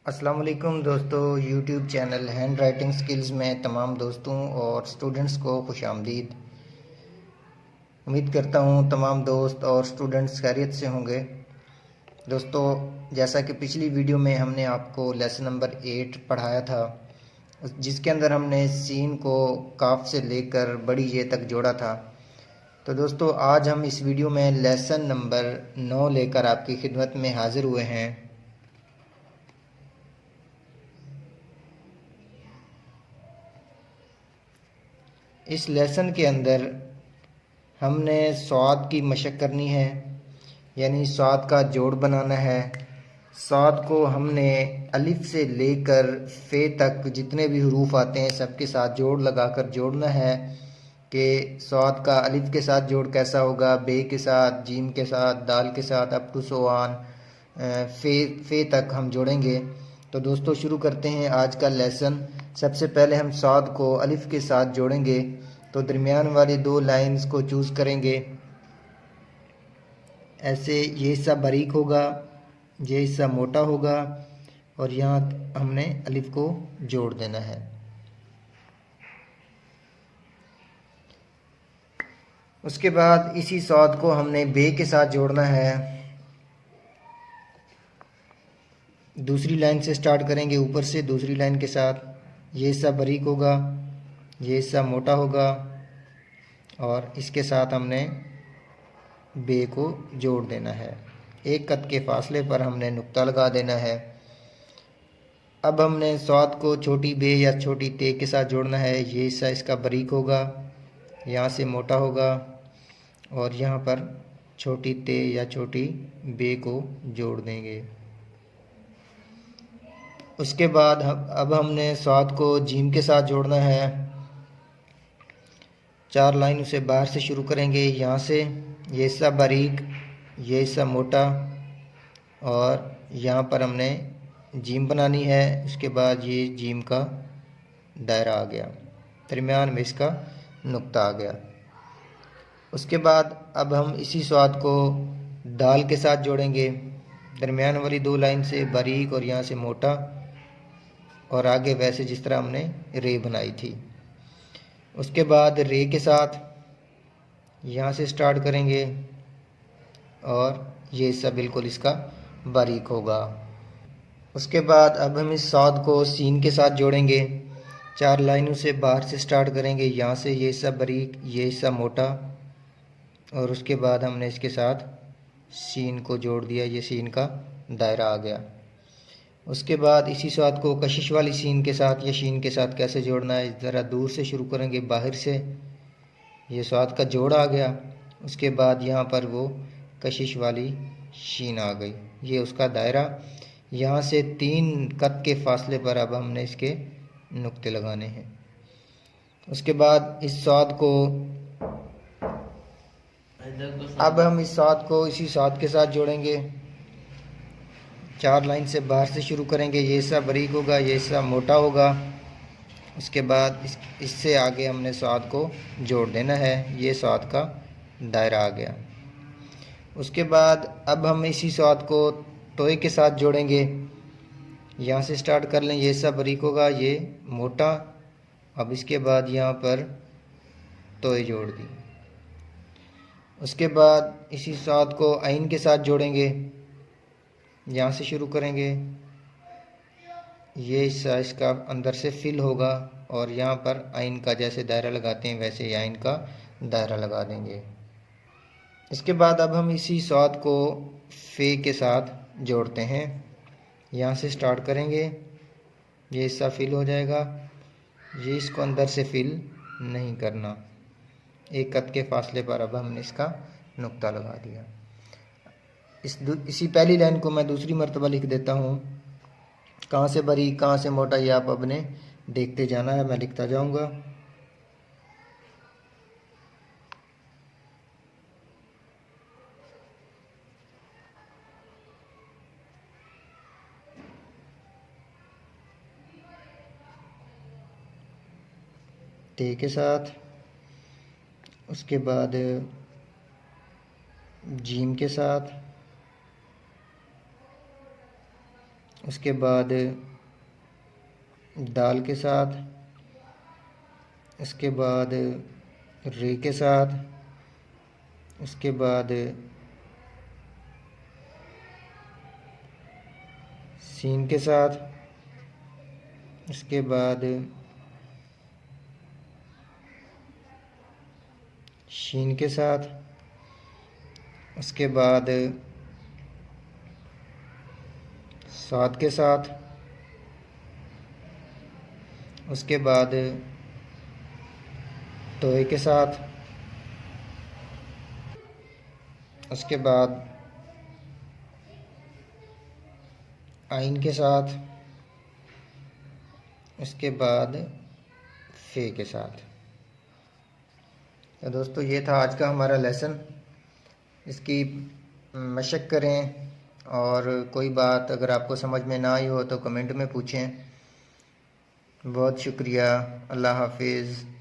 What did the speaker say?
अस्सलाम वालेकुम दोस्तों, YouTube channel hand writing skills में तमाम दोस्तों और स्टूडेंट्स को खुशामदीद। उम्मीद करता हूँ तमाम दोस्त और स्टूडेंट्स खैरियत से होंगे। दोस्तों, जैसा कि पिछली वीडियो में हमने आपको लेसन नंबर 8 पढ़ाया था, जिसके अंदर हमने सीन को काफ से लेकर बड़ी ये तक जोड़ा था। तो दोस्तों, आज हम इस वीडियो में लेसन नंबर 9 लेकर आपकी खिदमत में हाज़िर हुए हैं। इस लेसन के अंदर हमने स्वाद की मशक करनी है, यानी स्वाद का जोड़ बनाना है। स्वाद को हमने अलिफ से लेकर फ़े तक जितने भी हरूफ आते हैं सबके साथ जोड़ लगाकर जोड़ना है कि स्वाद का अलिफ के साथ जोड़ कैसा होगा, बे के साथ, जीम के साथ, दाल के साथ, अप टू सो ऑन फ़े तक हम जोड़ेंगे। तो दोस्तों, शुरू करते हैं आज का लेसन। सबसे पहले हम स्वाद को अलिफ के साथ जोड़ेंगे। तो दरमियान वाली दो लाइंस को चूज़ करेंगे। ऐसे ये हिस्सा बारीक होगा, ये हिस्सा मोटा होगा और यहाँ हमने अलिफ को जोड़ देना है। उसके बाद इसी स्वाद को हमने बे के साथ जोड़ना है। दूसरी लाइन से स्टार्ट करेंगे, ऊपर से दूसरी लाइन के साथ। ये हिस्सा बारीक होगा, ये हिस्सा मोटा होगा और इसके साथ हमने बे को जोड़ देना है। एक कद के फासले पर हमने नुक्ता लगा देना है। अब हमने स्वाद को छोटी बे या छोटी ते के साथ जोड़ना है। ये हिस्सा इसका बारीक होगा, यहाँ से मोटा होगा और यहाँ पर छोटी ते या छोटी बे को जोड़ देंगे। उसके बाद अब हमने स्वाद को जीम के साथ जोड़ना है। 4 लाइन उसे बाहर से शुरू करेंगे, यहाँ से। ये हिस्सा बारीक, ये हिस्सा मोटा और यहाँ पर हमने जीम बनानी है। उसके बाद ये जीम का दायरा आ गया, दरमियान में इसका नुक्ता आ गया। उसके बाद अब हम इसी स्वाद को दाल के साथ जोड़ेंगे। दरमियान वाली दो लाइन से बारीक और यहाँ से मोटा और आगे वैसे जिस तरह हमने रे बनाई थी। उसके बाद रे के साथ यहाँ से स्टार्ट करेंगे और ये हिस्सा बिल्कुल इसका बारीक होगा। उसके बाद अब हम इस स्वाद को सीन के साथ जोड़ेंगे। 4 लाइनों से बाहर से स्टार्ट करेंगे, यहाँ से ये हिस्सा बारीक, ये हिस्सा मोटा और उसके बाद हमने इसके साथ सीन को जोड़ दिया। ये सीन का दायरा आ गया। उसके बाद इसी स्वाद को कशिश वाली सीन के साथ या शीन के साथ कैसे जोड़ना है, ज़रा दूर से शुरू करेंगे, बाहर से। ये स्वाद का जोड़ आ गया। उसके बाद यहाँ पर वो कशिश वाली शीन आ गई, ये उसका दायरा। यहाँ से 3 कद के फासले पर अब हमने इसके नुक्ते लगाने हैं। उसके बाद इस स्वाद को अब हम इस स्वाद को इसी स्वाद के साथ जोड़ेंगे। 4 लाइन से बाहर से शुरू करेंगे, ये हिस्सा बारीक होगा, ये हिस्सा मोटा होगा। उसके बाद इससे आगे हमने स्वाद को जोड़ देना है। ये स्वाद का दायरा आ गया। उसके बाद अब हम इसी स्वाद को तोय के साथ जोड़ेंगे। यहाँ से स्टार्ट कर लें, ये हिस्सा बारीक होगा, ये मोटा। अब इसके बाद यहाँ पर तोय जोड़ दी। उसके बाद इसी स्वाद को आइन के साथ जोड़ेंगे। यहाँ से शुरू करेंगे, ये हिस्सा इसका अंदर से फिल होगा और यहाँ पर आइन का जैसे दायरा लगाते हैं वैसे आइन का दायरा लगा देंगे। इसके बाद अब हम इसी स्वाद को फ़े के साथ जोड़ते हैं। यहाँ से स्टार्ट करेंगे, ये हिस्सा फिल हो जाएगा, ये इसको अंदर से फिल नहीं करना। एक कद के फासले पर अब हमने इसका नुक्ता लगा दिया। इसी पहली लाइन को मैं दूसरी मर्तबा लिख देता हूँ। कहाँ से बारीक कहाँ से मोटा ये आप अपने देखते जाना है, मैं लिखता जाऊँगा। ते के साथ, उसके बाद जीम के साथ, उसके बाद दाल के साथ, इसके बाद रे के साथ, उसके बाद सीन के साथ, इसके बाद शीन के साथ, उसके बाद साद के साथ, उसके बाद तोय के साथ, उसके बाद आइन के साथ, उसके बाद फे के साथ। तो दोस्तों ये था आज का हमारा लेसन। इसकी मशक करें और कोई बात अगर आपको समझ में ना आई हो तो कमेंट में पूछें। बहुत शुक्रिया। अल्लाह हाफिज़।